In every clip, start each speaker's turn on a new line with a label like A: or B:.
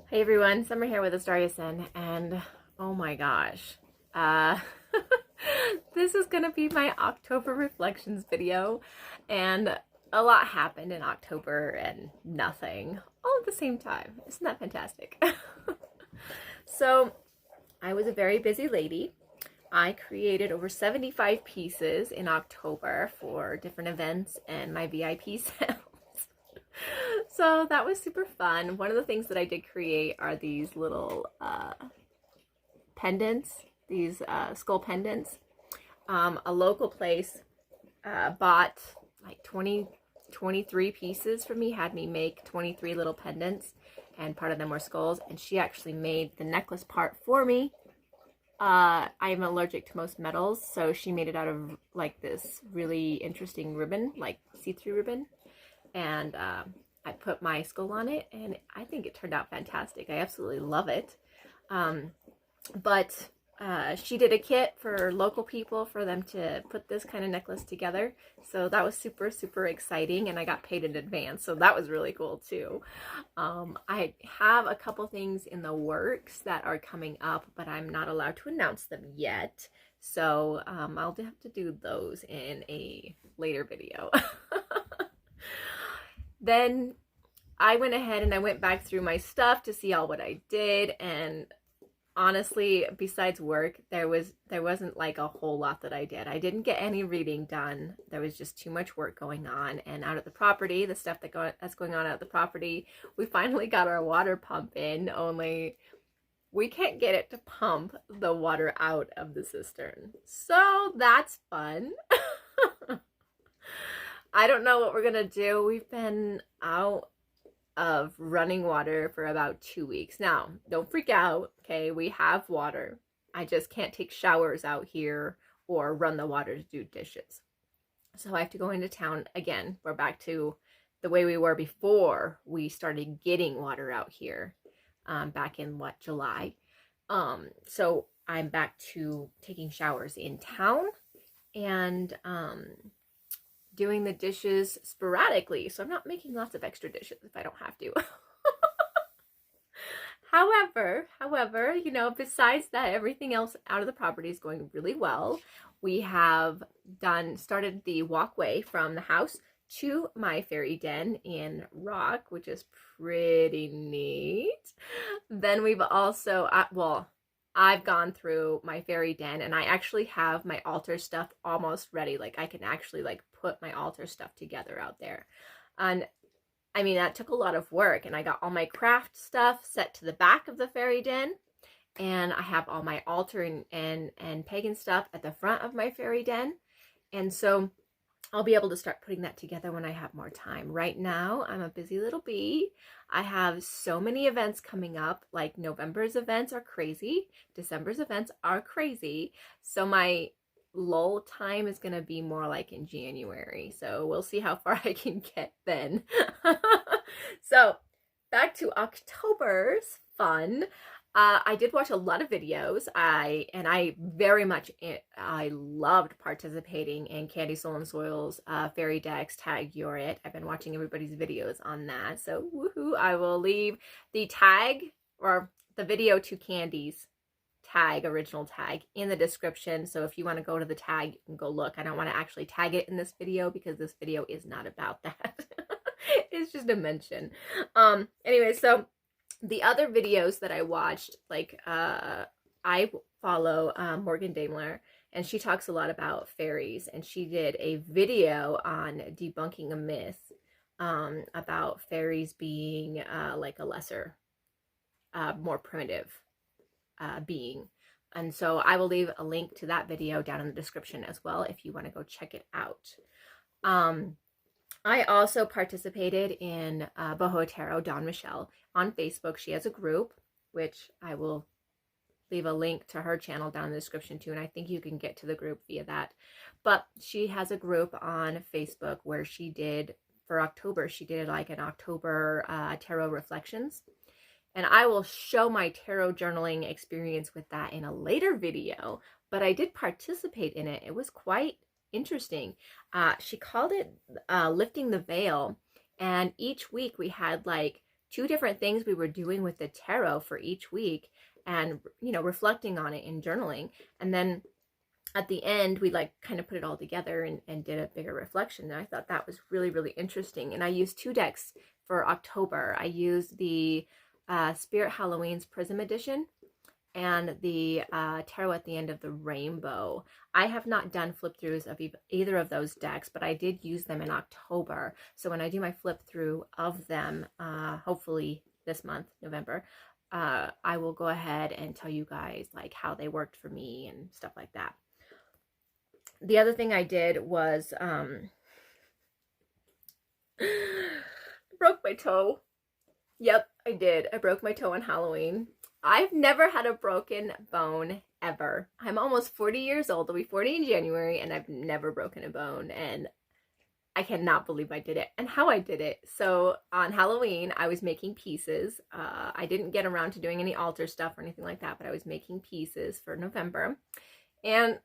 A: Hey everyone, Summer here with Astariosin, and oh my gosh, uh, this is gonna be my October reflections video, and a lot happened in October and nothing all at the same time. Isn't that fantastic? So, I was a very busy lady. I created over 75 pieces in October for different events and my VIP sales. So that was super fun. One of the things that I did create are these little pendants, these skull pendants. A local place bought like 23 pieces for me, had me make 23 little pendants, and part of them were skulls, and she actually made the necklace part for me. I'm allergic to most metals, so she made it out of like this really interesting ribbon, like see-through ribbon, and I put my skull on it, and I think it turned out fantastic. I absolutely love it. But she did a kit for local people for them to put this kind of necklace together. So that was super, super exciting, and I got paid in advance. So that was really cool too. I have a couple things in the works that are coming up, but I'm not allowed to announce them yet. So I'll have to do those in a later video. Then I went ahead and I went back through my stuff to see all what I did, and honestly, besides work, there wasn't like a whole lot that I did. I didn't get any reading done. There was just too much work going on, and out at the property, the stuff that's going on out at the property, we finally got our water pump in, only we can't get it to pump the water out of the cistern. So that's fun. I don't know what we're gonna do. We've been out of running water for about 2 weeks. Now, don't freak out, okay? We have water. I just can't take showers out here or run the water to do dishes. So I have to go into town again. We're back to the way we were before we started getting water out here, back in July. So I'm back to taking showers in town and doing the dishes sporadically, so I'm not making lots of extra dishes if I don't have to. However, you know, besides that, everything else out of the property is going really well. We have started the walkway from the house to my fairy den in rock, which is pretty neat. Then we've also, I've gone through my fairy den, and I actually have my altar stuff almost ready. Like I can actually like put my altar stuff together out there. And I mean, that took a lot of work, and I got all my craft stuff set to the back of the fairy den, and I have all my altar and pagan stuff at the front of my fairy den. And so I'll be able to start putting that together when I have more time. Right now, I'm a busy little bee. I have so many events coming up. Like November's events are crazy. December's events are crazy. So my lull time is going to be more like in January. So we'll see how far I can get then. So back to October's fun. I did watch a lot of videos. I loved participating in Candy Soul and Soil's Fairy Decks Tag You're It. I've been watching everybody's videos on that. So woohoo! I will leave the tag or the video to Candy's tag, original tag, in the description. So if you want to go to the tag, you can go look. I don't want to actually tag it in this video because this video is not about that. It's just a mention. Anyway, so the other videos that I watched, like I follow Morgan Daimler, and she talks a lot about fairies, and she did a video on debunking a myth about fairies being like a lesser, more primitive being. And so I will leave a link to that video down in the description as well if you want to go check it out. I also participated in Boho Tarot, Dawn Michelle, on Facebook. She has a group, which I will leave a link to her channel down in the description too, and I think you can get to the group via that. But she has a group on Facebook where she did, for October, she did like an October tarot reflections. And I will show my tarot journaling experience with that in a later video, but I did participate in it. It was quite interesting. She called it Lifting the Veil, and each week we had like 2 different things we were doing with the tarot for each week, and, you know, reflecting on it in journaling. And then at the end, we like kind of put it all together and did a bigger reflection. And I thought that was really, really interesting. And I used 2 decks for October. I used the Spirit Halloween's Prism Edition and the Tarot at the End of the Rainbow. I have not done flip throughs of either of those decks, but I did use them in October. So when I do my flip through of them, hopefully this month, November, I will go ahead and tell you guys like how they worked for me and stuff like that. The other thing I did was broke my toe. Yep, I did. I broke my toe on Halloween. I've never had a broken bone ever. I'm almost 40 years old. I'll be 40 in January, and I've never broken a bone, and I cannot believe I did it and how I did it. So on Halloween, I was making pieces. I didn't get around to doing any altar stuff or anything like that, but I was making pieces for November, and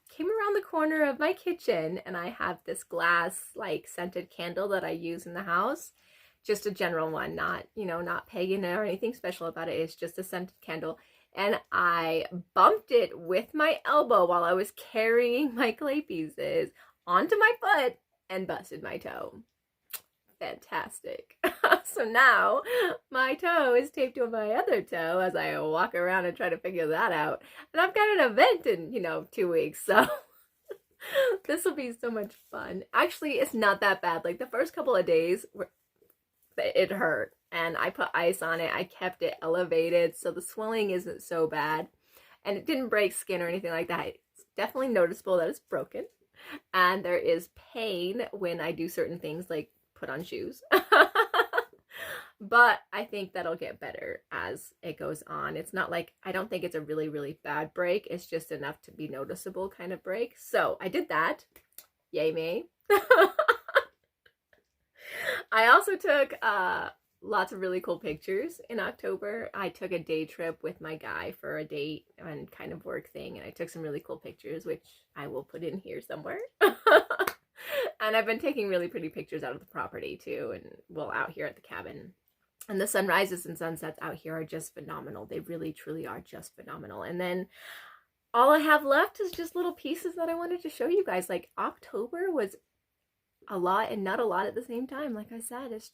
A: came around the corner of my kitchen, and I have this glass like scented candle that I use in the house. Just a general one, not, you know, not pagan or anything special about it. It's just a scented candle. And I bumped it with my elbow while I was carrying my clay pieces onto my foot and busted my toe. Fantastic. So now my toe is taped to my other toe as I walk around and try to figure that out. And I've got an event in, you know, 2 weeks. So this will be so much fun. Actually, it's not that bad. Like the first couple of days it hurt, and I put ice on it. I kept it elevated so the swelling isn't so bad, and it didn't break skin or anything like that. It's definitely noticeable that it's broken, and there is pain when I do certain things like put on shoes. But I think that'll get better as it goes on. It's not like, I don't think it's a really, really bad break. It's just enough to be noticeable kind of break. So I did that. Yay me. I also took lots of really cool pictures in October. I took a day trip with my guy for a date and kind of work thing, and I took some really cool pictures, which I will put in here somewhere. And I've been taking really pretty pictures out of the property too, and well, out here at the cabin. And the sunrises and sunsets out here are just phenomenal. They really, truly are just phenomenal. And then all I have left is just little pieces that I wanted to show you guys. Like October was a lot and not a lot at the same time. Like I said, it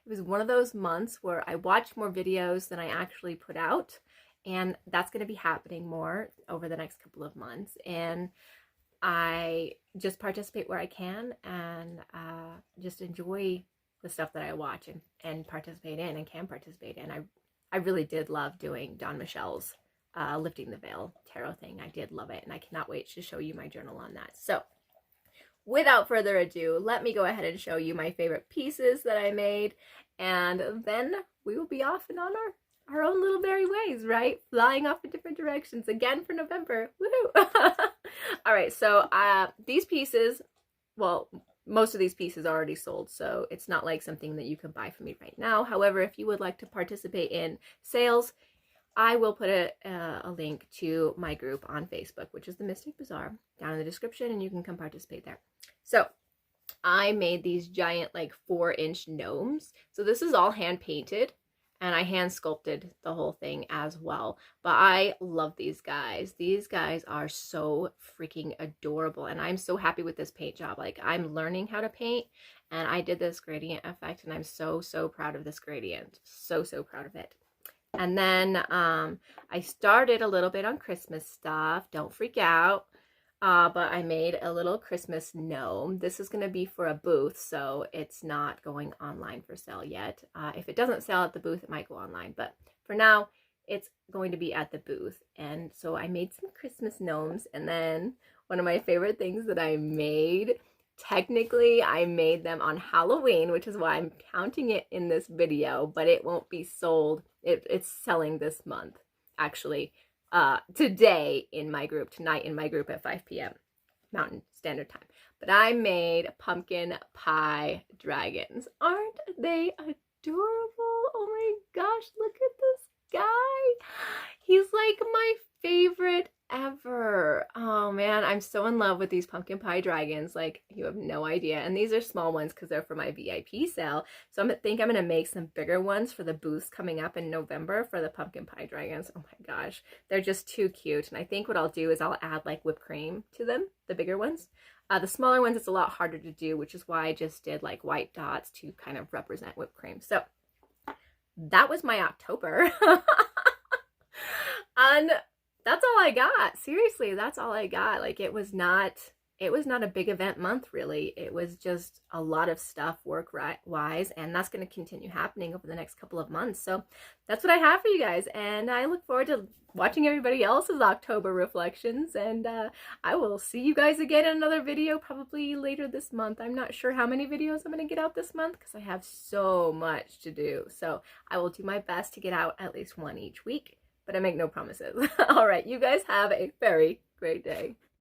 A: was one of those months where I watched more videos than I actually put out, and that's going to be happening more over the next couple of months. And I just participate where I can, and just enjoy the stuff that I watch and participate in and can participate in. I really did love doing Don Michelle's Lifting the Veil tarot thing. I did love it, and I cannot wait to show you my journal on that. So without further ado, let me go ahead and show you my favorite pieces that I made, and then we will be off and on our own little merry ways, right? Flying off in different directions again for November. Woohoo! All right, so these pieces, well, most of these pieces are already sold, so it's not like something that you can buy from me right now. However, if you would like to participate in sales, I will put a link to my group on Facebook, which is the Mystic Bazaar, down in the description, and you can come participate there. So I made these giant like 4-inch gnomes. So this is all hand painted, and I hand sculpted the whole thing as well. But I love these guys. These guys are so freaking adorable, and I'm so happy with this paint job. Like, I'm learning how to paint, and I did this gradient effect, and I'm so, so proud of this gradient. So, so proud of it. And then I started a little bit on Christmas stuff. Don't freak out. But I made a little Christmas gnome. This is going to be for a booth, so it's not going online for sale yet. If it doesn't sell at the booth, it might go online. But for now, it's going to be at the booth. And so I made some Christmas gnomes. And then one of my favorite things that I made, technically I made them on Halloween, which is why I'm counting it in this video, but it won't be sold. It's selling this month, actually. Today in my group, tonight in my group at 5 p.m. Mountain Standard Time. But I made pumpkin pie dragons. Aren't they adorable? Oh my gosh, look at this guy. He's like my favorite ever. Oh man, I'm so in love with these pumpkin pie dragons. Like, you have no idea. And these are small ones because they're for my VIP sale. So I think I'm going to make some bigger ones for the booths coming up in November for the pumpkin pie dragons. Oh my gosh, they're just too cute. And I think what I'll do is I'll add like whipped cream to them, the bigger ones. The smaller ones, it's a lot harder to do, which is why I just did like white dots to kind of represent whipped cream. So that was my October. And that's all I got. Seriously, that's all I got. Like, it was not a big event month, really. It was just a lot of stuff work wise, and that's going to continue happening over the next couple of months. So that's what I have for you guys, and I look forward to watching everybody else's October reflections, and I will see you guys again in another video probably later this month. I'm not sure how many videos I'm going to get out this month because I have so much to do. So I will do my best to get out at least one each week, but I make no promises. All right, you guys have a very great day.